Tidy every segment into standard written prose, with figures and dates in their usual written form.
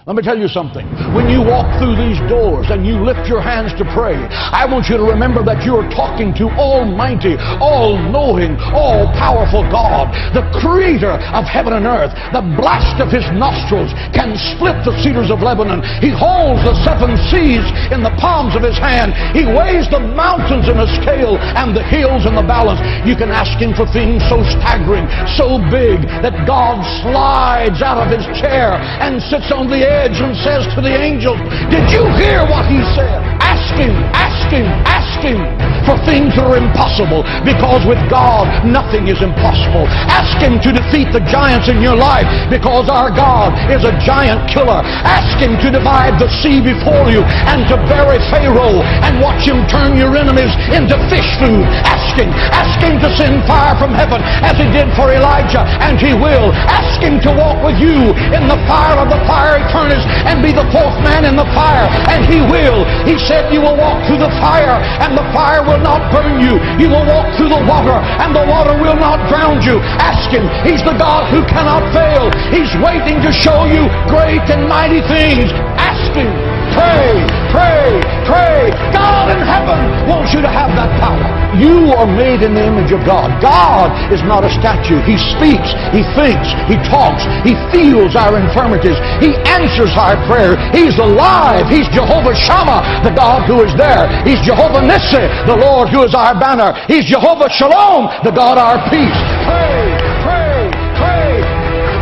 Let me tell you something. When you walk through these doors and you lift your hands to pray, I want you to remember that you are talking to Almighty, all-knowing, all-powerful God, the creator of heaven and earth. The blast of his nostrils can split the cedars of Lebanon. He holds the seven seas in the palms of his hand. He weighs the mountains in a scale and the hills in the balance. You can ask him for things so staggering, so big, that God slides out of his chair and sits on the edge and says to the angels, did you hear what he said? Ask him, ask him, ask him for things that are impossible, because with God nothing is impossible. Ask him to defeat the giants in your life, because our God is a giant killer. Ask him to divide the sea before you and to bury Pharaoh and watch him turn your enemies into fish food. Ask him to send fire from heaven as he did for Elijah, and he will. Ask him to walk with you in the fire of the fiery furnace and be the fourth man in the fire, and he will. He said you will walk through the fire and the fire will not burn you. You will walk through the water and the water will not drown you. Ask him. He's the God who cannot fail. He's waiting to show you great and mighty things. Ask him. Pray, pray, pray. God in heaven wants you to have that power. You are made in the image of God. God is not a statue. He speaks, he thinks, he talks, he feels our infirmities. He answers our prayer. He's alive. He's Jehovah Shammah, the God who is there. He's Jehovah Nissi, the Lord who is our banner. He's Jehovah Shalom, the God our peace. Pray, pray, pray.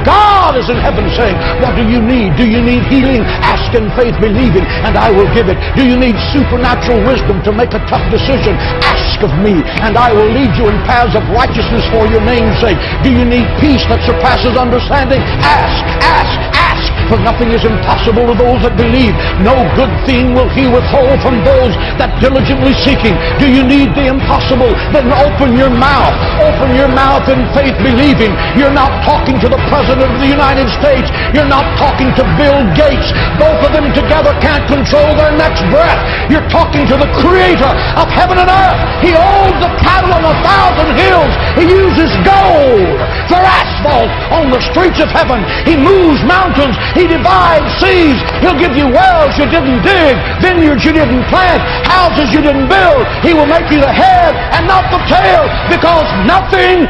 God is in heaven saying, what do you need? Do you need healing? Ask in faith, believing, and I will give it. Do you need supernatural wisdom to make a tough decision? Ask of me, and I will lead you in paths of righteousness for your name's sake. Do you need peace that surpasses understanding? Ask, ask, ask, for nothing is impossible to those that believe. No good thing will he withhold from those that diligently seek him. Do you need the impossible? Then open your mouth. Open your mouth in faith, believing. You're not talking to the President of the United States. You're not talking to Bill Gates. Both of them together can't control their next breath. You're talking to the Creator of heaven and earth. He owns the cattle on 1,000 hills. He uses gold for asphalt on the streets of heaven. He moves mountains. He divides seas. He'll give you wells you didn't dig, vineyards you didn't plant, houses you didn't build. He will make you the head and not the tail, because nothing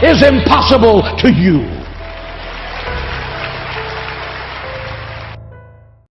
is impossible to you.